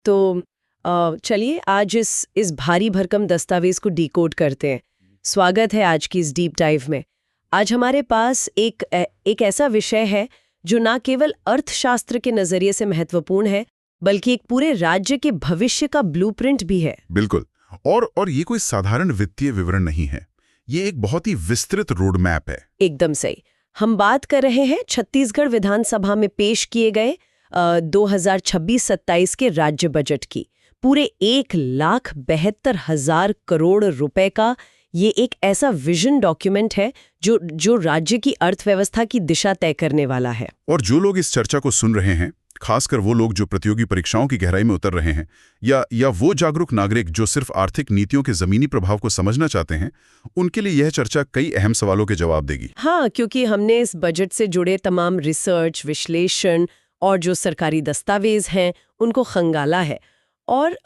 तो चलिए आज इस भारी भरकम दस्तावेज को डिकोड करते हैं। स्वागत है आज की इस डीप डाइव में। आज हमारे पास एक ऐसा विषय है जो ना केवल अर्थशास्त्र के नजरिए से महत्वपूर्ण है, बल्कि एक पूरे राज्य के भविष्य का ब्लूप्रिंट भी है। बिल्कुल। और ये कोई साधारण वित्तीय विवरण नहीं है, ये एक बहुत ही विस्तृत रोड मैप है। एकदम सही। हम बात कर रहे हैं छत्तीसगढ़ विधानसभा में पेश किए गए 2026-27 के राज्य बजट की। पूरे 1,72,000 करोड़ रुपए का ये एक ऐसा विजन डॉक्यूमेंट है जो राज्य की अर्थव्यवस्था की दिशा तय करने वाला है। और जो लोग इस चर्चा को सुन रहे हैं, खासकर वो लोग जो प्रतियोगी परीक्षाओं की गहराई में उतर रहे हैं, या वो जागरूक नागरिक जो सिर्फ आर्थिक नीतियों के जमीनी प्रभाव को समझना चाहते हैं, उनके लिए यह चर्चा कई अहम सवालों के जवाब देगी। हाँ, क्योंकि हमने इस बजट से जुड़े तमाम रिसर्च, विश्लेषण और जो सरकारी दस्तावेज हैं उनको खंगाला है। और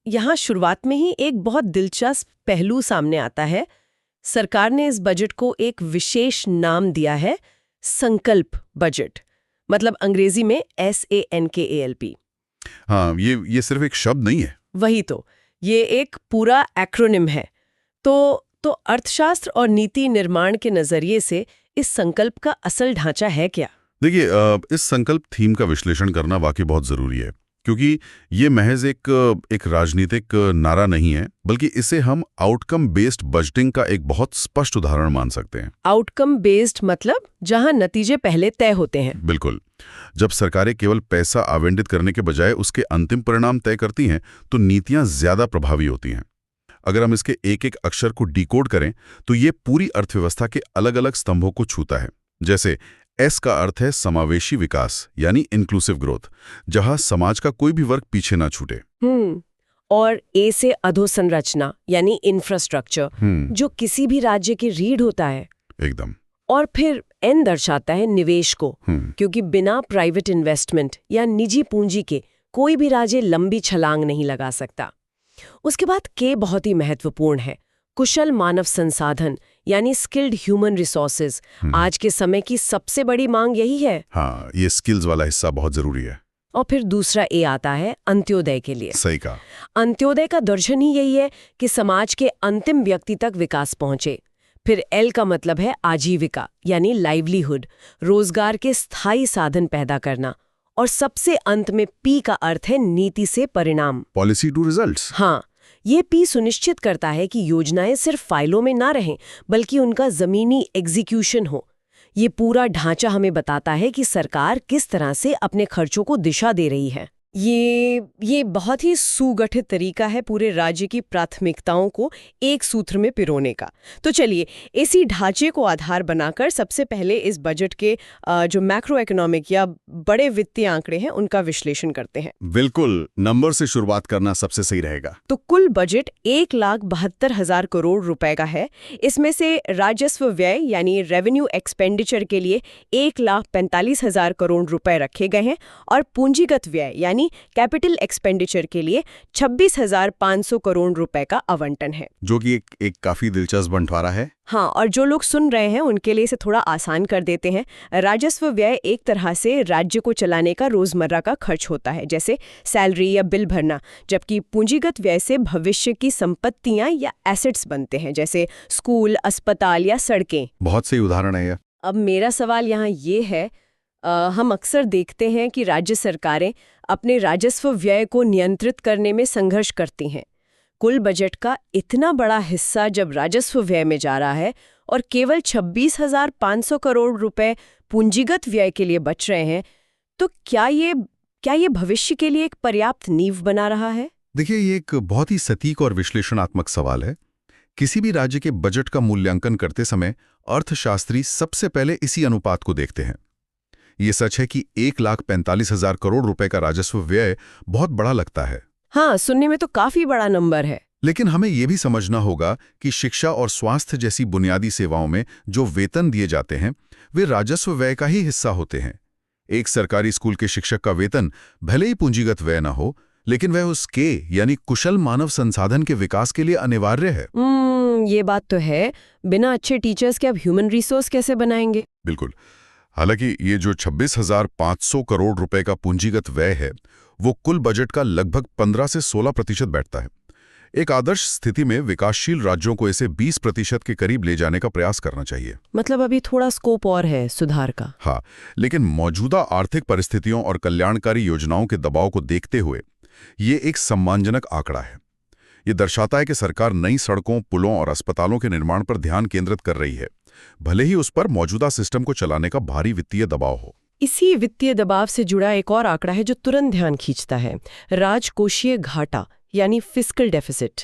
यहाँ शुरुआत में ही एक बहुत दिलचस्प पहलू सामने आता है। सरकार ने इस बजट को एक विशेष नाम दिया है, संकल्प बजट। मतलब अंग्रेजी में SANKALP। हाँ, ये सिर्फ एक शब्द नहीं है। वही तो, ये एक पूरा एक्रोनिम है। तो अर्थशास्त्र और नीति निर्माण के नजरिए से इस संकल्प का असल ढांचा है क्या? देखिए, इस संकल्प थीम का विश्लेषण करना वाकई बहुत जरूरी है, क्योंकि ये महज एक राजनीतिक नारा नहीं है, बल्कि इसे हम आउटकम बेस्ड बजटिंग का एक बहुत स्पष्ट उदाहरण मान सकते हैं। आउटकम बेस्ड मतलब जहां नतीजे पहले तय होते हैं। बिल्कुल। जब सरकारें केवल पैसा आवंटित करने के बजाय उसके अंतिम परिणाम तय करती हैं, तो नीतियां ज्यादा प्रभावी होती हैं। अगर हम इसके एक एक अक्षर को डिकोड करें, तो ये पूरी अर्थव्यवस्था के अलग अलग स्तंभों को छूता है। जैसे एस का अर्थ है समावेशी विकास, यानी इंक्लूसिव ग्रोथ, जहां समाज का कोई भी वर्ग पीछे ना छूटे। और ए से अधोसंरचना, यानी इंफ्रास्ट्रक्चर, जो किसी भी राज्य की रीढ़ होता है। एकदम। और फिर एन दर्शाता है निवेश को, क्योंकि बिना प्राइवेट इन्वेस्टमेंट या निजी पूंजी के कोई भी राज्य लंबी छलांग नहीं लगा सकता। उसके बाद के बहुत ही महत्वपूर्ण है, कुशल मानव संसाधन, यानी स्किल्ड ह्यूमन रिसोर्सेज। आज के समय की सबसे बड़ी मांग यही है। हाँ, ये स्किल्स वाला हिस्सा बहुत जरूरी है। और फिर दूसरा ए आता है अंत्योदय के लिए। सही कहा। अंत्योदय का दर्शन ही यही है कि समाज के अंतिम व्यक्ति तक विकास पहुंचे। फिर एल का मतलब है आजीविका, यानी लाइवलीहुड, रोजगार के स्थायी साधन पैदा करना। और सबसे अंत में पी का अर्थ है नीति से परिणाम, पॉलिसी टू रिजल्ट्स। हाँ, ये पी सुनिश्चित करता है कि योजनाएं सिर्फ फाइलों में ना रहें, बल्कि उनका जमीनी एग्जीक्यूशन हो। ये पूरा ढांचा हमें बताता है कि सरकार किस तरह से अपने खर्चों को दिशा दे रही है। ये बहुत ही सुगठित तरीका है पूरे राज्य की प्राथमिकताओं को एक सूत्र में पिरोने का। तो चलिए इसी ढांचे को आधार बनाकर सबसे पहले इस बजट के जो मैक्रो इकोनॉमिक या बड़े वित्तीय आंकड़े हैं उनका विश्लेषण करते हैं। बिल्कुल, नंबर से शुरुआत करना सबसे सही रहेगा। तो कुल बजट 1,72,000 करोड़ रुपए का है। इसमें से राजस्व व्यय यानी रेवेन्यू एक्सपेंडिचर के लिए 1,45,000 करोड़ रुपए रखे गए हैं, और पूंजीगत व्यय यानी कैपिटल एक्सपेंडिचर के लिए 26,500 करोड़ रुपए का आवंटन है, जो कि एक काफी दिलचस्प बंटवारा है। हाँ, और जो लोग सुन रहे हैं उनके लिए इसे थोड़ा आसान कर देते हैं। राजस्व व्यय एक तरह से राज्य को चलाने का रोजमर्रा का खर्च होता है, जैसे सैलरी या बिल भरना, जबकि पूंजीगत व्यय से भविष्य की संपत्तियां या एसेट्स बनते हैं, जैसे स्कूल, अस्पताल या सड़कें। बहुत सही उदाहरण है यह। अब मेरा सवाल यहाँ ये है, हम अक्सर देखते हैं कि राज्य सरकारें अपने राजस्व व्यय को नियंत्रित करने में संघर्ष करती हैं। कुल बजट का इतना बड़ा हिस्सा जब राजस्व व्यय में जा रहा है और केवल 26,500 करोड़ रुपए पूंजीगत व्यय के लिए बच रहे हैं, तो क्या ये भविष्य के लिए एक पर्याप्त नींव बना रहा है? देखिए, ये एक बहुत ही सटीक और विश्लेषणात्मक सवाल है। किसी भी राज्य के बजट का मूल्यांकन करते समय अर्थशास्त्री सबसे पहले इसी अनुपात को देखते हैं। ये सच है कि 1,45,000 करोड़ रुपए का राजस्व व्यय बहुत बड़ा लगता है। हाँ, सुनने में तो काफी बड़ा नंबर है। लेकिन हमें यह भी समझना होगा कि शिक्षा और स्वास्थ्य जैसी बुनियादी सेवाओं में जो वेतन दिए जाते हैं, वे राजस्व व्यय का ही हिस्सा होते हैं। एक सरकारी स्कूल के शिक्षक का वेतन भले ही पूंजीगत व्यय न हो, लेकिन वह उसके यानी कुशल मानव संसाधन के विकास के लिए अनिवार्य है। ये बात तो है। बिना अच्छे टीचर्स के अब ह्यूमन रिसोर्स कैसे बनाएंगे? बिल्कुल। हालांकि ये जो 26,500 करोड़ रुपए का पूंजीगत व्यय है वो कुल बजट का लगभग 15 से 16% बैठता है। एक आदर्श स्थिति में विकासशील राज्यों को इसे 20% के करीब ले जाने का प्रयास करना चाहिए। मतलब अभी थोड़ा स्कोप और है सुधार का। हाँ, लेकिन मौजूदा आर्थिक परिस्थितियों और कल्याणकारी योजनाओं के दबाव को देखते हुए ये एक सम्मानजनक आंकड़ा है। ये दर्शाता है कि सरकार नई सड़कों, पुलों और अस्पतालों के निर्माण पर ध्यान केंद्रित कर रही है, भले ही उस पर मौजूदा सिस्टम को चलाने का भारी वित्तीय दबाव हो। इसी वित्तीय दबाव से जुड़ा एक और आंकड़ा है जो तुरंत ध्यान खींचता है, राजकोषीय घाटा यानी फिस्कल डेफिसिट।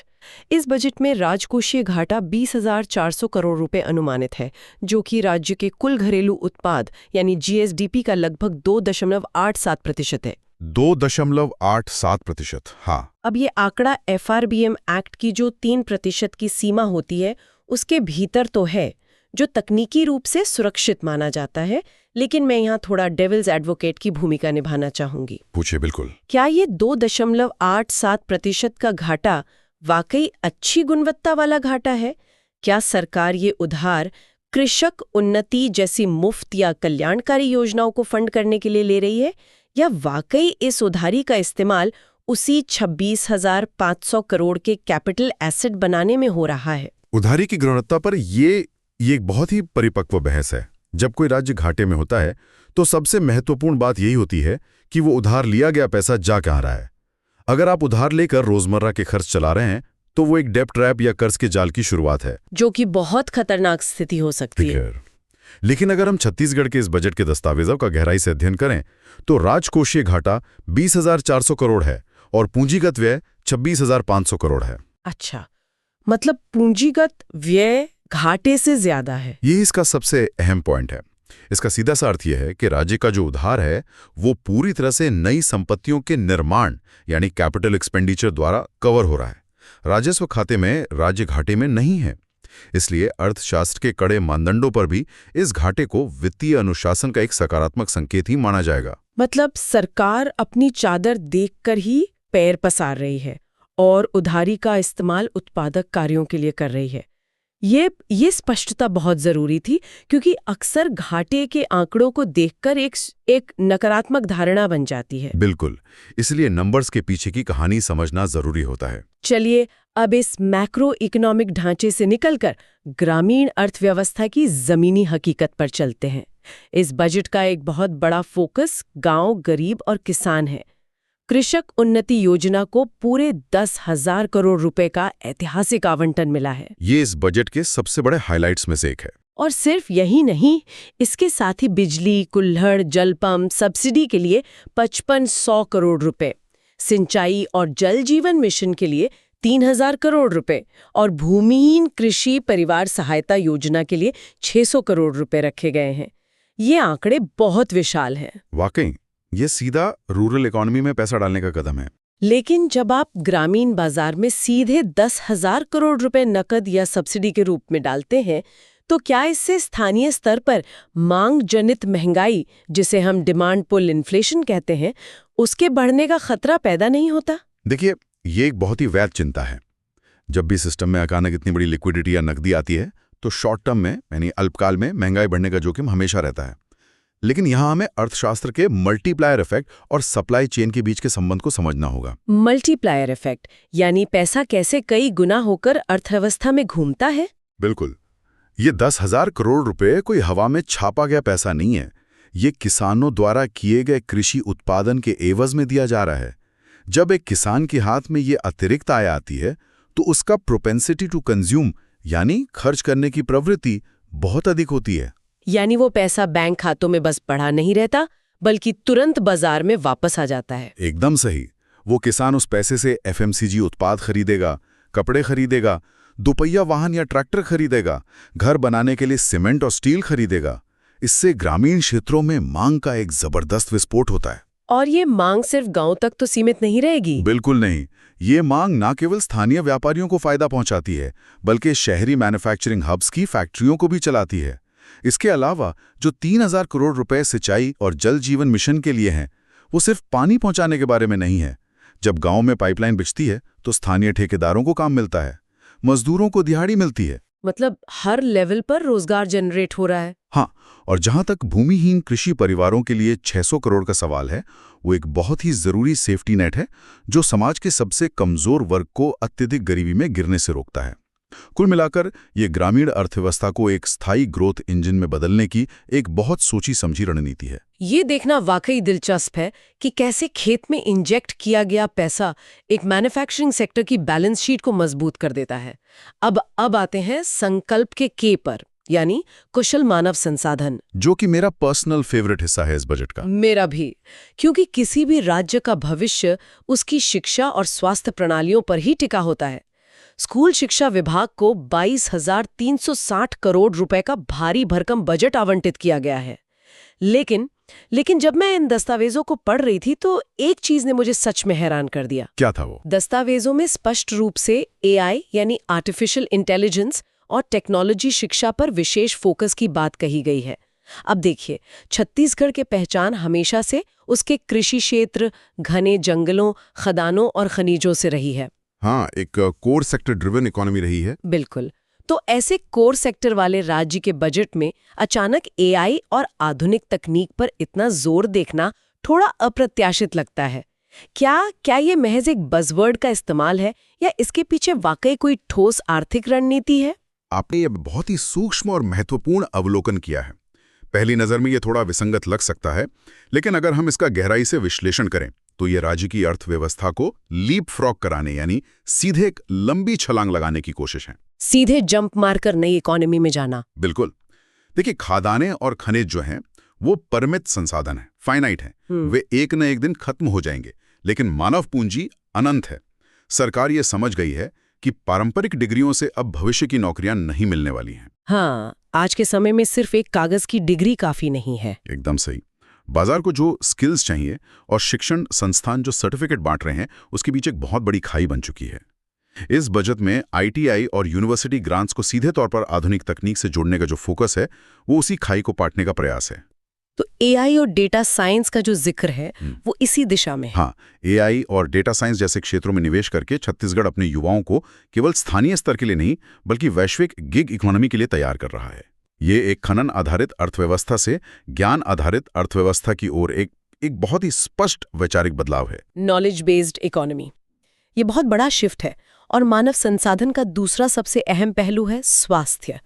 इस बजट में राजकोषीय घाटा 20,400 करोड़ रुपए अनुमानित है, जो कि राज्य के कुल घरेलू उत्पाद यानी जीएसडीपी का लगभग 2.87% है। 2.87%। हाँ। अब ये आंकड़ा एफआरबीएम एक्ट की जो 3% की सीमा होती है उसके भीतर तो है, जो तकनीकी रूप से सुरक्षित माना जाता है, लेकिन मैं यहाँ थोड़ा डेविल्स एडवोकेट की भूमिका निभाना चाहूंगी। पूछिए। बिल्कुल। क्या ये 2.87% का घाटा वाकई अच्छी गुणवत्ता वाला घाटा है? क्या सरकार ये उधार कृषक उन्नति जैसी मुफ्त या कल्याणकारी योजनाओं को फंड करने के लिए ले रही है, या वाकई इस उधारी का इस्तेमाल उसी 26,500 करोड़ के कैपिटल एसेट बनाने में हो रहा है? उधारी की गुणवत्ता पर ये एक बहुत ही परिपक्व बहस है। जब कोई राज्य घाटे में होता है तो सबसे महत्वपूर्ण बात यही होती है कि वो उधार लिया गया पैसा जा कहाँ रहा है। अगर आप उधार लेकर रोजमर्रा के खर्च चला रहे हैं तो वो एक डेब्ट ट्रैप या कर्ज के जाल की शुरुआत है, जो कि बहुत खतरनाक स्थिति हो सकती है। लेकिन अगर हम छत्तीसगढ़ के इस बजट के दस्तावेजों का गहराई से अध्ययन करें तो राजकोषीय घाटा 20,400 करोड़ है और पूंजीगत व्यय 26,500 करोड़ है। अच्छा, मतलब पूंजीगत व्यय घाटे से ज्यादा है। ये इसका सबसे अहम पॉइंट है। इसका सीधा सा अर्थ यह है कि राज्य का जो उधार है वो पूरी तरह से नई संपत्तियों के निर्माण यानी कैपिटल एक्सपेंडिचर द्वारा कवर हो रहा है। राजस्व खाते में राज्य घाटे में नहीं है। इसलिए अर्थशास्त्र के कड़े मानदंडों पर भी इस घाटे को वित्तीय अनुशासन का एक सकारात्मक संकेत ही माना जाएगा। मतलब सरकार अपनी चादर देखकर ही पैर पसार रही है और उधारी का इस्तेमाल उत्पादक कार्यों के लिए कर रही है। ये स्पष्टता बहुत जरूरी थी, क्योंकि अक्सर घाटे के आंकड़ों को देखकर एक नकारात्मक धारणा बन जाती है। बिल्कुल, इसलिए नंबर्स के पीछे की कहानी समझना जरूरी होता है। चलिए अब इस मैक्रो इकोनॉमिक ढांचे से निकलकर ग्रामीण अर्थव्यवस्था की जमीनी हकीकत पर चलते हैं। इस बजट का एक बहुत बड़ा फोकस गांव, गरीब और किसान है। कृषक उन्नति योजना को पूरे 10,000 करोड़ रुपए का ऐतिहासिक आवंटन मिला है। ये इस बजट के सबसे बड़े हाइलाइट्स में से एक है। और सिर्फ यही नहीं, इसके साथ ही बिजली, कुल्हड़, जल पंप सब्सिडी के लिए 5500 करोड़ रुपए, सिंचाई और जल जीवन मिशन के लिए 3,000 करोड़ रुपए और भूमिहीन कृषि परिवार सहायता योजना के लिए 600 करोड़ रुपए रखे गए हैं। ये आंकड़े बहुत विशाल हैं। वाकई ये सीधा रूरल इकोनॉमी में पैसा डालने का कदम है। लेकिन जब आप ग्रामीण बाजार में सीधे 10,000 करोड़ रुपए नकद या सब्सिडी के रूप में डालते हैं, तो क्या इससे स्थानीय स्तर पर मांग जनित महंगाई, जिसे हम डिमांड पुल इन्फ्लेशन कहते हैं, उसके बढ़ने का खतरा पैदा नहीं होता? देखिए, ये एक बहुत ही वैध चिंता है। जब भी सिस्टम में अचानक इतनी बड़ी लिक्विडिटी या नकदी आती है तो शॉर्ट टर्म में यानी अल्पकाल में महंगाई बढ़ने का जोखिम हमेशा रहता है। लेकिन यहाँ हमें अर्थशास्त्र के मल्टीप्लायर इफेक्ट और सप्लाई चेन के बीच के संबंध को समझना होगा। मल्टीप्लायर इफेक्ट यानी पैसा कैसे कई गुना होकर अर्थव्यवस्था में घूमता है। बिल्कुल, ये 10,000 करोड़ रुपए कोई हवा में छापा गया पैसा नहीं है। ये किसानों द्वारा किए गए कृषि उत्पादन के एवज में दिया जा रहा है। जब एक किसान के हाथ में ये अतिरिक्त आय आती है तो उसका प्रोपेंसिटी टू कंज्यूम यानी खर्च करने की प्रवृत्ति बहुत अधिक होती है। यानी वो पैसा बैंक खातों में बस पड़ा नहीं रहता, बल्कि तुरंत बाजार में वापस आ जाता है। एकदम सही। वो किसान उस पैसे से एफएमसीजी उत्पाद खरीदेगा, कपड़े खरीदेगा, दोपहिया वाहन या ट्रैक्टर खरीदेगा, घर बनाने के लिए सीमेंट और स्टील खरीदेगा। इससे ग्रामीण क्षेत्रों में मांग का एक जबरदस्त विस्फोट होता है। और ये मांग सिर्फ गांव तक तो सीमित नहीं रहेगी। बिल्कुल नहीं। ये मांग न केवल स्थानीय व्यापारियों को फायदा पहुंचाती है, बल्कि शहरी मैन्युफैक्चरिंग हब्स की फैक्ट्रियों को भी चलाती है। इसके अलावा जो 3,000 करोड़ रुपए सिंचाई और जल जीवन मिशन के लिए हैं, वो सिर्फ पानी पहुंचाने के बारे में नहीं है। जब गांव में पाइपलाइन बिछती है तो स्थानीय ठेकेदारों को काम मिलता है, मजदूरों को दिहाड़ी मिलती है। मतलब हर लेवल पर रोजगार जनरेट हो रहा है। हाँ, और जहां तक भूमिहीन कृषि परिवारों के लिए 600 करोड़ का सवाल है, वो एक बहुत ही जरूरी सेफ्टी नेट है जो समाज के सबसे कमजोर वर्ग को अत्यधिक गरीबी में गिरने से रोकता है। कुल मिलाकर ये ग्रामीण अर्थव्यवस्था को एक स्थायी ग्रोथ इंजन में बदलने की एक बहुत सोची समझी रणनीति है। ये देखना वाकई दिलचस्प है कि कैसे खेत में इंजेक्ट किया गया पैसा एक मैन्युफैक्चरिंग सेक्टर की बैलेंस शीट को मजबूत कर देता है। अब आते हैं संकल्प के पर, यानी कुशल मानव संसाधन, जो कि मेरा पर्सनल फेवरेट हिस्सा है इस बजट का। मेरा भी, क्योंकि किसी भी राज्य का भविष्य उसकी शिक्षा और स्वास्थ्य प्रणालियों पर ही टिका होता है। स्कूल शिक्षा विभाग को 22,360 करोड़ रुपए का भारी भरकम बजट आवंटित किया गया है। लेकिन जब मैं इन दस्तावेजों को पढ़ रही थी तो एक चीज ने मुझे सच में हैरान कर दिया। क्या था वो? दस्तावेजों में स्पष्ट रूप से AI यानी आर्टिफिशियल इंटेलिजेंस और टेक्नोलॉजी शिक्षा पर विशेष फोकस की बात कही गई है। अब देखिए, छत्तीसगढ़ की पहचान हमेशा से उसके कृषि क्षेत्र, घने जंगलों, खदानों और खनिजों से रही है। हाँ, एक कोर सेक्टर ड्रिवन इकोनॉमी रही है। बिल्कुल। तो ऐसे कोर सेक्टर वाले राज्य के बजट में अचानक AI और आधुनिक तकनीक पर इतना जोर देखना थोड़ा अप्रत्याशित लगता है। क्या ये महज एक बज़वर्ड का इस्तेमाल है या इसके पीछे वाकई कोई ठोस आर्थिक रणनीति है? आपने ये बहुत ही सूक्ष्म और महत्वपूर्ण अवलोकन किया है। पहली नज़र में ये थोड़ा विसंगत लग सकता है, लेकिन अगर हम इसका गहराई से विश्लेषण करें तो ये राज्य की अर्थव्यवस्था को लीप फ्रॉग कराने यानी सीधे एक लंबी छलांग लगाने की कोशिश है। सीधे जंप मारकर नई इकोनॉमी में जाना। बिल्कुल। देखिए, खादानें और खनिज जो हैं वो परिमित संसाधन है, फाइनाइट है। वे एक न एक दिन खत्म हो जाएंगे, लेकिन मानव पूंजी अनंत है। सरकार ये समझ गई है कि पारंपरिक डिग्रियों से अब भविष्य की नौकरियां नहीं मिलने वाली हैं। हाँ, आज के समय में सिर्फ एक कागज की डिग्री काफी नहीं है। एकदम सही। बाजार को जो स्किल्स चाहिए और शिक्षण संस्थान जो सर्टिफिकेट बांट रहे हैं, उसके बीच एक बहुत बड़ी खाई बन चुकी है। इस बजट में ITI और यूनिवर्सिटी ग्रांट्स को सीधे तौर पर आधुनिक तकनीक से जोड़ने का जो फोकस है, वो उसी खाई को पाटने का प्रयास है। तो AI और डेटा साइंस का जो जिक्र है वो इसी दिशा में है। हाँ, AI और डेटा साइंस जैसे क्षेत्रों में निवेश करके छत्तीसगढ़ अपने युवाओं को केवल स्थानीय स्तर के लिए नहीं बल्कि वैश्विक गिग इकोनॉमी के लिए तैयार कर रहा है। ये एक खनन आधारित अर्थव्यवस्था से ज्ञान आधारित अर्थव्यवस्था की ओर एक बहुत ही स्पष्ट वैचारिक बदलाव है। नॉलेज बेस्ड इकोनॉमी, ये बहुत बड़ा शिफ्ट है। और मानव संसाधन का दूसरा सबसे अहम पहलू है स्वास्थ्य।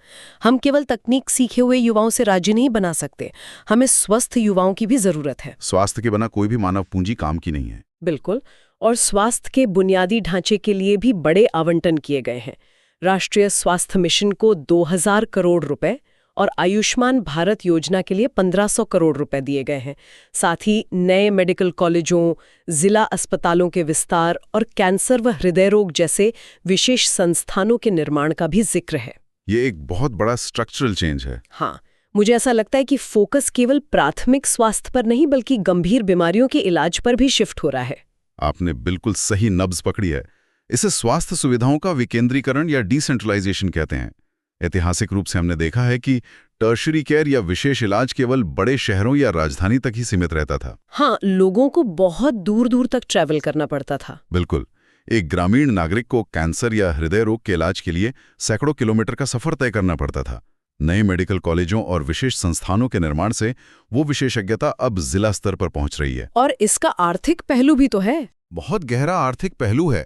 हम केवल तकनीक सीखे हुए युवाओं से राज्य नहीं बना सकते, हमें स्वस्थ युवाओं की भी जरूरत है। स्वास्थ्य के बिना कोई भी मानव पूंजी काम की नहीं है। बिल्कुल। और स्वास्थ्य के बुनियादी ढांचे के लिए भी बड़े आवंटन किए गए हैं। राष्ट्रीय स्वास्थ्य मिशन को 2000 करोड़ रुपए और आयुष्मान भारत योजना के लिए 1500 करोड़ रुपए दिए गए हैं। साथ ही नए मेडिकल कॉलेजों, जिला अस्पतालों के विस्तार और कैंसर व हृदय रोग जैसे विशेष संस्थानों के निर्माण का भी जिक्र है। ये एक बहुत बड़ा स्ट्रक्चरल चेंज है। हाँ, मुझे ऐसा लगता है कि फोकस केवल प्राथमिक स्वास्थ्य पर नहीं बल्कि गंभीर बीमारियों के इलाज पर भी शिफ्ट हो रहा है। आपने बिल्कुल सही नब्ज पकड़ी है। इसे स्वास्थ्य सुविधाओं का विकेंद्रीकरण या डिसेंट्रलाइजेशन कहते हैं। ऐतिहासिक रूप से हमने देखा है कि टर्शरी केयर या विशेष इलाज केवल बड़े शहरों या राजधानी तक ही सीमित रहता था। हाँ, लोगों को बहुत दूर दूर तक ट्रैवल करना पड़ता था। बिल्कुल। एक ग्रामीण नागरिक को कैंसर या हृदय रोग के इलाज के लिए सैकड़ों किलोमीटर का सफर तय करना पड़ता था। नए मेडिकल कॉलेजों और विशेष संस्थानों के निर्माण से वो विशेषज्ञता अब जिला स्तर पर पहुंच रही है। और इसका आर्थिक पहलू भी तो है। बहुत गहरा आर्थिक पहलू है।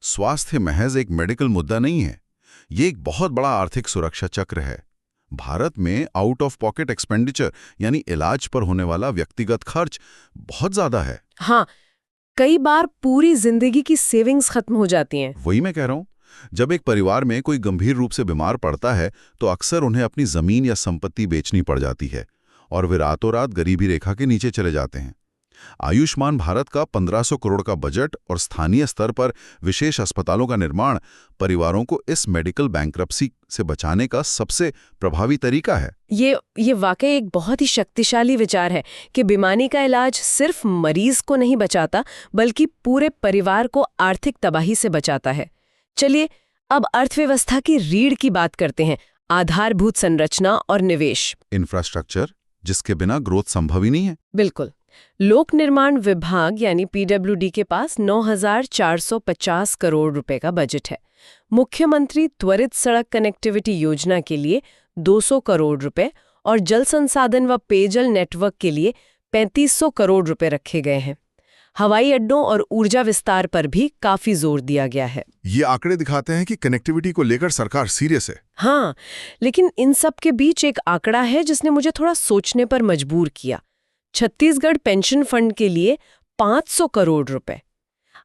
स्वास्थ्य महज एक मेडिकल मुद्दा नहीं है, ये एक बहुत बड़ा आर्थिक सुरक्षा चक्र है। भारत में आउट ऑफ पॉकेट एक्सपेंडिचर यानी इलाज पर होने वाला व्यक्तिगत खर्च बहुत ज्यादा है। हाँ, कई बार पूरी जिंदगी की सेविंग्स खत्म हो जाती हैं। वही मैं कह रहा हूं। जब एक परिवार में कोई गंभीर रूप से बीमार पड़ता है तो अक्सर उन्हें अपनी जमीन या संपत्ति बेचनी पड़ जाती है और वे रातों रात गरीबी रेखा के नीचे चले जाते हैं। आयुष्मान भारत का 1500 करोड़ का बजट और स्थानीय स्तर पर विशेष अस्पतालों का निर्माण परिवारों को इस मेडिकल बैंक्रप्सी से बचाने का सबसे प्रभावी तरीका है। ये वाकई एक बहुत ही शक्तिशाली विचार है कि बीमारी का इलाज सिर्फ मरीज को नहीं बचाता बल्कि पूरे परिवार को आर्थिक तबाही से बचाता है। चलिए अब अर्थव्यवस्था की रीढ़ की बात करते हैं, आधारभूत संरचना और निवेश। इंफ्रास्ट्रक्चर, जिसके बिना ग्रोथ संभव ही नहीं है। बिल्कुल। लोक निर्माण विभाग यानी PWD के पास 9,450 करोड़ रुपए का बजट है। मुख्यमंत्री त्वरित सड़क कनेक्टिविटी योजना के लिए 200 करोड़ रुपए और जल संसाधन व पेयजल नेटवर्क के लिए 3500 करोड़ रुपए रखे गए हैं। हवाई अड्डों और ऊर्जा विस्तार पर भी काफी जोर दिया गया है। ये आंकड़े दिखाते हैं कि कनेक्टिविटी को लेकर सरकार सीरियस है। हाँ, लेकिन इन सब के बीच एक आंकड़ा है जिसने मुझे थोड़ा सोचने पर मजबूर किया। छत्तीसगढ़ पेंशन फंड के लिए 500 करोड़ रुपए।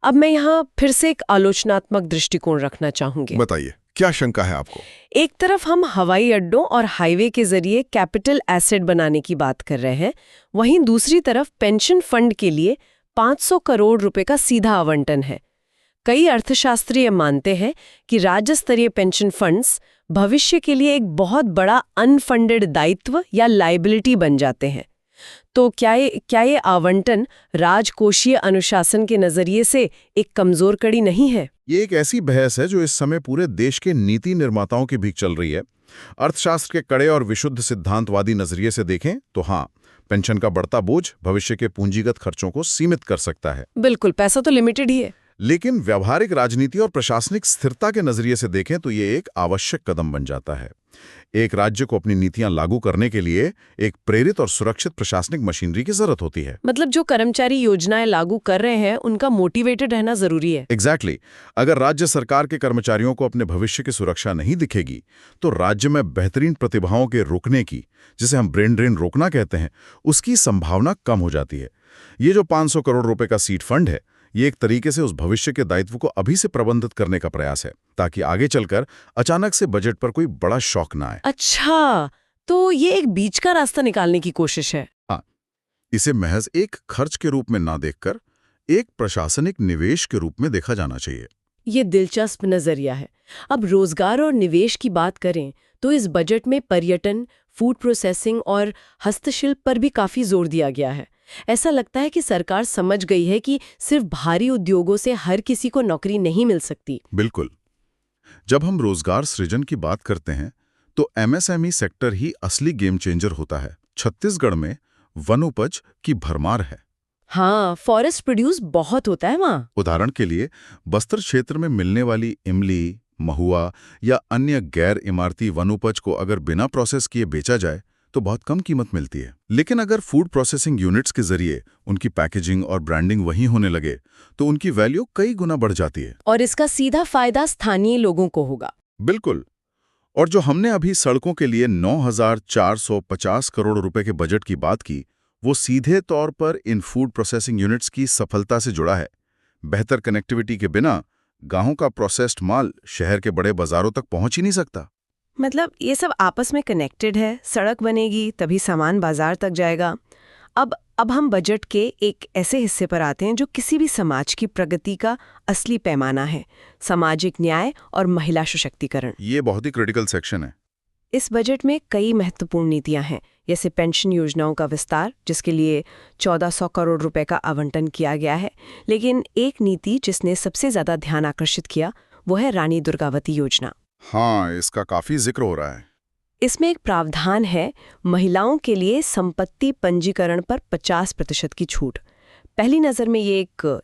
अब मैं यहाँ फिर से एक आलोचनात्मक दृष्टिकोण रखना चाहूंगी। बताइए, क्या शंका है आपको? एक तरफ हम हवाई अड्डों और हाईवे के जरिए कैपिटल एसेट बनाने की बात कर रहे हैं, वहीं दूसरी तरफ पेंशन फंड के लिए 500 करोड़ रुपए का सीधा आवंटन है। कई अर्थशास्त्री मानते हैं कि राज्य स्तरीय पेंशन फंड्स भविष्य के लिए एक बहुत बड़ा अनफंडेड दायित्व या लायबिलिटी बन जाते हैं। तो क्या ये आवंटन राजकोषीय अनुशासन के नजरिए से एक कमजोर कड़ी नहीं है? ये एक ऐसी बहस है जो इस समय पूरे देश के नीति निर्माताओं के बीच चल रही है। अर्थशास्त्र के कड़े और विशुद्ध सिद्धांतवादी नजरिए से देखें तो हाँ, पेंशन का बढ़ता बोझ भविष्य के पूंजीगत खर्चों को सीमित कर सकता है। बिल्कुल, पैसा तो लिमिटेड ही है। लेकिन व्यावहारिक राजनीति और प्रशासनिक स्थिरता के नजरिए से देखें तो ये एक आवश्यक कदम बन जाता है। एक राज्य को अपनी नीतियां लागू करने के लिए एक प्रेरित और सुरक्षित प्रशासनिक मशीनरी की जरूरत होती है। मतलब जो कर्मचारी योजनाएं लागू कर रहे हैं उनका मोटिवेटेड रहना जरूरी है। एग्जैक्टली। अगर राज्य सरकार के कर्मचारियों को अपने भविष्य की सुरक्षा नहीं दिखेगी तो राज्य में बेहतरीन प्रतिभाओं के रुकने की, जिसे हम ब्रेन ड्रेन रोकना कहते हैं, उसकी संभावना कम हो जाती है। ये जो 500 करोड़ रुपए का सीड फंड है, ये एक तरीके से उस भविष्य के दायित्व को अभी से प्रबंधित करने का प्रयास है, ताकि आगे चलकर अचानक से बजट पर कोई बड़ा शॉक ना आए। अच्छा, तो ये एक बीच का रास्ता निकालने की कोशिश है। हाँ, इसे महज एक खर्च के रूप में ना देखकर एक प्रशासनिक निवेश के रूप में देखा जाना चाहिए। ये दिलचस्प नजरिया है। अब रोजगार और निवेश की बात करें तो इस बजट में पर्यटन, फूड प्रोसेसिंग और हस्तशिल्प पर भी काफी जोर दिया गया है। ऐसा लगता है कि सरकार समझ गई है कि सिर्फ भारी उद्योगों से हर किसी को नौकरी नहीं मिल सकती। बिल्कुल। जब हम रोजगार सृजन की बात करते हैं तो एमएसएमई सेक्टर ही असली गेम चेंजर होता है। छत्तीसगढ़ में वन उपज की भरमार है। हाँ, फॉरेस्ट प्रोड्यूस बहुत होता है वहाँ। उदाहरण के लिए बस्तर क्षेत्र में मिलने वाली इमली, महुआ या अन्य गैर इमारती वन उपज को अगर बिना प्रोसेस किए बेचा जाए तो बहुत कम कीमत मिलती है। लेकिन अगर फूड प्रोसेसिंग यूनिट्स के जरिए उनकी पैकेजिंग और ब्रांडिंग वहीं होने लगे तो उनकी वैल्यू कई गुना बढ़ जाती है। और इसका सीधा फायदा स्थानीय लोगों को होगा। बिल्कुल। और जो हमने अभी सड़कों के लिए 9,450 करोड़ रुपए के बजट की बात की, वो सीधे तौर पर इन फूड प्रोसेसिंग यूनिट्स की सफलता से जुड़ा है। बेहतर कनेक्टिविटी के बिना गांवों का प्रोसेस्ड माल शहर के बड़े बाजारों तक पहुंच ही नहीं सकता। मतलब ये सब आपस में कनेक्टेड है। सड़क बनेगी तभी सामान बाजार तक जाएगा। अब हम बजट के एक ऐसे हिस्से पर आते हैं जो किसी भी समाज की प्रगति का असली पैमाना है, सामाजिक न्याय और महिला सशक्तिकरण। ये बहुत ही क्रिटिकल सेक्शन है। इस बजट में कई महत्वपूर्ण नीतियां हैं, जैसे पेंशन योजनाओं का विस्तार, जिसके लिए 1400 करोड़ रुपए का आवंटन किया गया है। लेकिन एक नीति जिसने सबसे ज्यादा ध्यान आकर्षित किया वो है रानी दुर्गावती योजना। हाँ, इसका काफी जिक्र हो रहा है। इसमें एक प्रावधान है महिलाओं के लिए संपत्ति पंजीकरण पर 50% की छूट। पहली नज़र में ये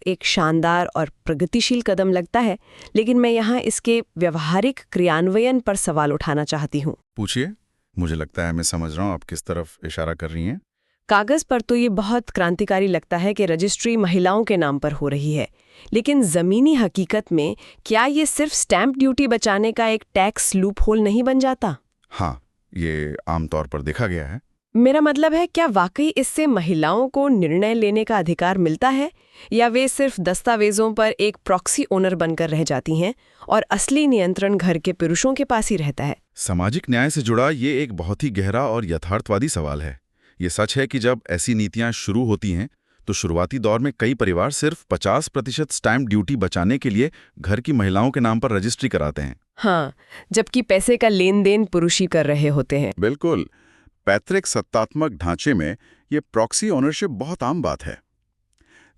एक शानदार और प्रगतिशील कदम लगता है, लेकिन मैं यहाँ इसके व्यवहारिक क्रियान्वयन पर सवाल उठाना चाहती हूँ। पूछिए। मुझे लगता है मैं समझ रहा हूँ आप किस तरफ इशारा कर रही हैं। कागज पर तो ये बहुत क्रांतिकारी लगता है कि रजिस्ट्री महिलाओं के नाम पर हो रही है, लेकिन जमीनी हकीकत में क्या ये सिर्फ स्टैंप ड्यूटी बचाने का एक टैक्स लूप होल नहीं बन जाता? हाँ, ये आमतौर पर देखा गया है। मेरा मतलब है, क्या वाकई इससे महिलाओं को निर्णय लेने का अधिकार मिलता है, या वे सिर्फ दस्तावेजों पर एक प्रॉक्सी ओनर बनकर रह जाती हैं और असली नियंत्रण घर के पुरुषों के पास ही रहता है? सामाजिक न्याय से जुड़ा ये एक बहुत ही गहरा और यथार्थवादी सवाल है। ये सच है कि जब ऐसी नीतियां शुरू होती हैं तो शुरुआती दौर में कई परिवार सिर्फ 50% स्टैंप ड्यूटी बचाने के लिए घर की महिलाओं के नाम पर रजिस्ट्री कराते हैं। हाँ, जबकि पैसे का लेन देन पुरुष ही कर रहे होते हैं। बिल्कुल। पैतृक सत्तात्मक ढांचे में ये प्रॉक्सी ओनरशिप बहुत आम बात है।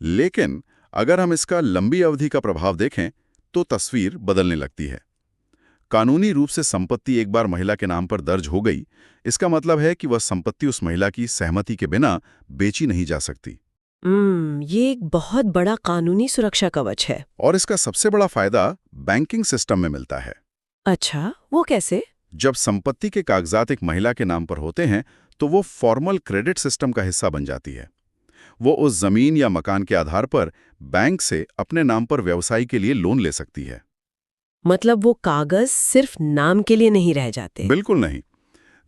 लेकिन अगर हम इसका लंबी अवधि का प्रभाव देखें तो तस्वीर बदलने लगती है। कानूनी रूप से संपत्ति एक बार महिला के नाम पर दर्ज हो गई, इसका मतलब है कि वह संपत्ति उस महिला की सहमति के बिना बेची नहीं जा सकती। ये एक बहुत बड़ा कानूनी सुरक्षा कवच है। और इसका सबसे बड़ा फायदा बैंकिंग सिस्टम में मिलता है। अच्छा, वो कैसे? जब संपत्ति के कागजात एक महिला के नाम पर होते हैं तो वो फॉर्मल क्रेडिट सिस्टम का हिस्सा बन जाती है। वो उस जमीन या मकान के आधार पर बैंक से अपने नाम पर व्यवसाय के लिए लोन ले सकती है। मतलब वो कागज सिर्फ नाम के लिए नहीं रह जाते। बिल्कुल नहीं।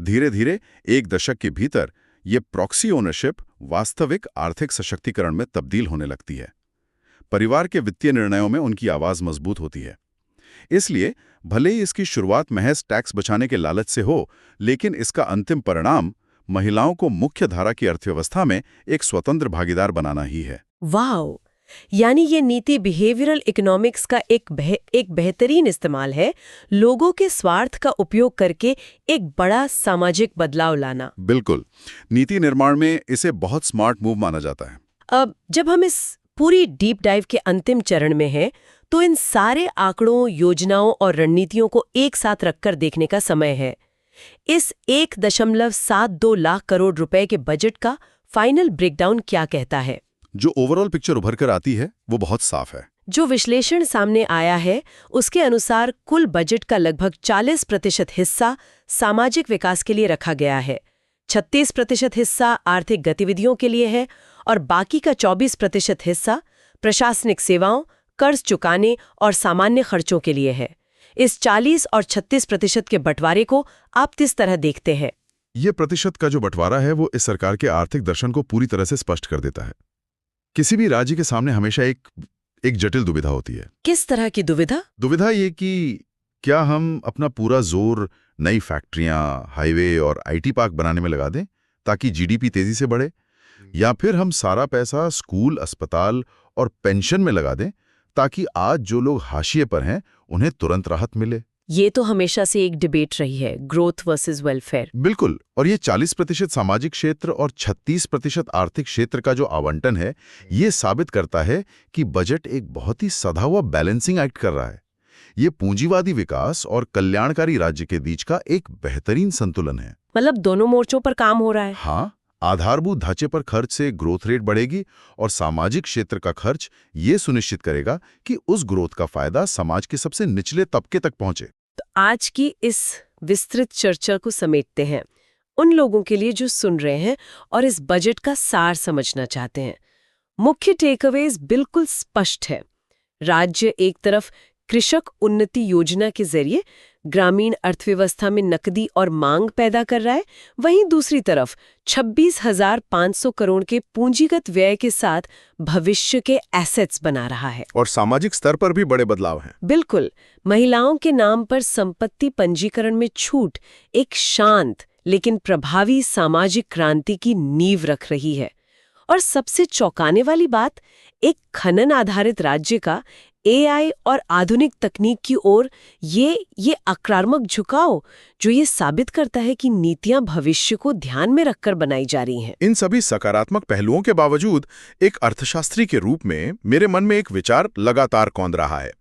धीरे धीरे एक दशक के भीतर ये प्रॉक्सी ओनरशिप वास्तविक आर्थिक सशक्तिकरण में तब्दील होने लगती है। परिवार के वित्तीय निर्णयों में उनकी आवाज मजबूत होती है। इसलिए भले ही इसकी शुरुआत महज टैक्स बचाने के लालच से हो, लेकिन इसका अंतिम परिणाम महिलाओं को मुख्य धारा की अर्थव्यवस्था में एक स्वतंत्र भागीदार बनाना ही है। वाह! यानी ये नीति बिहेवियरल इकोनॉमिक्स का एक बेहतरीन इस्तेमाल है, लोगों के स्वार्थ का उपयोग करके एक बड़ा सामाजिक बदलाव लाना। बिल्कुल। नीति निर्माण में इसे बहुत स्मार्ट मूव माना जाता है। अब जब हम इस पूरी डीप डाइव के अंतिम चरण में हैं, तो इन सारे आंकड़ों, योजनाओं और रणनीतियों को एक साथ रखकर देखने का समय है। इस 1.72 लाख करोड़ रुपए के बजट का फाइनल ब्रेकडाउन क्या कहता है? जो ओवरऑल पिक्चर उभर कर आती है वो बहुत साफ है। जो विश्लेषण सामने आया है उसके अनुसार कुल बजट का लगभग 40% हिस्सा सामाजिक विकास के लिए रखा गया है, 36% हिस्सा आर्थिक गतिविधियों के लिए है और बाकी का 24% हिस्सा प्रशासनिक सेवाओं, कर्ज चुकाने और सामान्य खर्चों के लिए है। इस 40 और 36% के बंटवारे को आप किस तरह देखते हैं? ये प्रतिशत का जो बंटवारा है वो इस सरकार के आर्थिक दर्शन को पूरी तरह से स्पष्ट कर देता है। किसी भी राज्य के सामने हमेशा एक जटिल दुविधा होती है। किस तरह की दुविधा? दुविधा ये कि क्या हम अपना पूरा जोर नई फैक्ट्रियां, हाईवे और आईटी पार्क बनाने में लगा दें ताकि जीडीपी तेजी से बढ़े, या फिर हम सारा पैसा स्कूल, अस्पताल और पेंशन में लगा दें ताकि आज जो लोग हाशिए पर हैं उन्हें तुरंत राहत मिले। ये तो हमेशा से एक डिबेट रही है, ग्रोथ वर्सेस वेलफेयर। बिल्कुल। और ये 40% सामाजिक क्षेत्र और 36% आर्थिक क्षेत्र का जो आवंटन है, ये साबित करता है कि बजट एक बहुत ही सधा हुआ बैलेंसिंग एक्ट कर रहा है। ये पूंजीवादी विकास और कल्याणकारी राज्य के बीच का एक बेहतरीन संतुलन है। मतलब दोनों मोर्चों पर काम हो रहा है। हाँ, आधारभूत ढांचे पर खर्च से ग्रोथ रेट बढ़ेगी और सामाजिक क्षेत्र का खर्च ये सुनिश्चित करेगा कि उस ग्रोथ का फायदा समाज के सबसे निचले तबके तक पहुंचे। तो आज की इस विस्तृत चर्चा को समेटते हैं उन लोगों के लिए जो सुन रहे हैं और इस बजट का सार समझना चाहते हैं। मुख्य टेकअवेज बिल्कुल स्पष्ट है। राज्य एक तरफ कृषक उन्नति योजना के जरिए ग्रामीण अर्थव्यवस्था में नकदी और मांग पैदा कर रहा है, वहीं दूसरी तरफ 26,500 करोड़ के पूंजीगत व्यय के साथ भविष्य के एसेट्स बना रहा है। और सामाजिक स्तर पर भी बड़े बदलाव हैं। बिल्कुल। महिलाओं के नाम पर संपत्ति पंजीकरण में छूट एक शांत लेकिन प्रभावी सामाजिक क्रांति की नींव रख रही है। और सबसे चौंकाने वाली बात, एक खनन आधारित राज्य का एआई और आधुनिक तकनीक की ओर ये आक्रामक झुकाव, जो ये साबित करता है कि नीतियां भविष्य को ध्यान में रखकर बनाई जा रही हैं। इन सभी सकारात्मक पहलुओं के बावजूद एक अर्थशास्त्री के रूप में मेरे मन में एक विचार लगातार कौंध रहा है,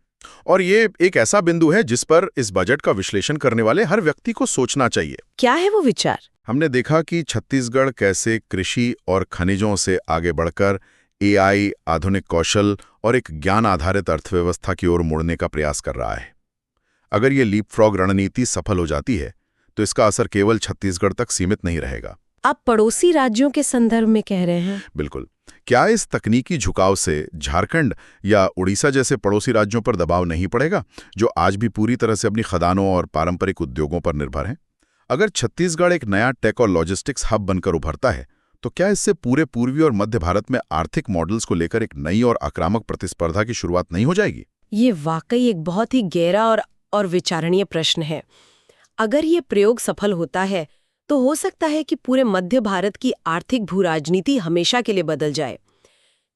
और ये एक ऐसा बिंदु है जिस पर इस बजट का विश्लेषण करने वाले हर व्यक्ति को सोचना चाहिए। क्या है वो विचार? हमने देखा कि छत्तीसगढ़ कैसे कृषि और खनिजों से आगे बढ़कर एआई, आधुनिक कौशल और एक ज्ञान आधारित अर्थव्यवस्था की ओर मुड़ने का प्रयास कर रहा है। अगर ये लीपफ्रॉग रणनीति सफल हो जाती है तो इसका असर केवल छत्तीसगढ़ तक सीमित नहीं रहेगा। आप पड़ोसी राज्यों के संदर्भ में कह रहे हैं? बिल्कुल। क्या इस तकनीकी झुकाव से झारखंड या उड़ीसा जैसे पड़ोसी राज्यों पर दबाव नहीं पड़ेगा, जो आज भी पूरी तरह से अपनी खदानों और पारंपरिक उद्योगों पर निर्भर हैं? अगर छत्तीसगढ़ एक नया टेक और लॉजिस्टिक्स हब बनकर उभरता है तो क्या इससे पूरे पूर्वी और मध्य भारत में आर्थिक मॉडल्स को लेकर एक नई और आक्रामक प्रतिस्पर्धा की शुरुआत नहीं हो जाएगी? ये वाकई एक बहुत ही गहरा और विचारणीय प्रश्न है। अगर ये प्रयोग सफल होता है तो हो सकता है कि पूरे मध्य भारत की आर्थिक भू-राजनीति हमेशा के लिए बदल जाए।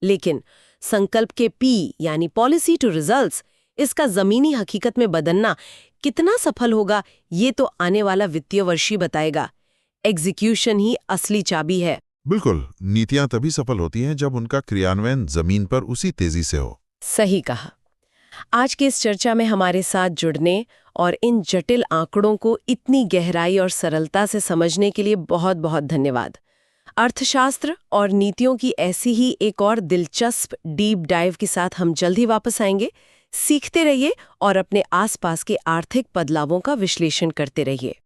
लेकिन संकल्प के पी यानी पॉलिसी टू रिजल्ट्स, इसका जमीनी हकीकत में बदलना कितना सफल होगा, ये तो आने वाला वित्तीय वर्ष ही बताएगा। एग्जीक्यूशन ही असली चाबी है। बिल्कुल। नीतियां तभी सफल होती हैं जब उनका क्रियान्वयन जमीन पर उसी तेजी से हो। सही कहा। आज की इस चर्चा में हमारे साथ जुड़ने और इन जटिल आंकड़ों को इतनी गहराई और सरलता से समझने के लिए बहुत बहुत धन्यवाद। अर्थशास्त्र और नीतियों की ऐसी ही एक और दिलचस्प डीप डाइव के साथ हम जल्द ही वापस आएंगे। सीखते रहिए और अपने आसपास के आर्थिक बदलावों का विश्लेषण करते रहिए।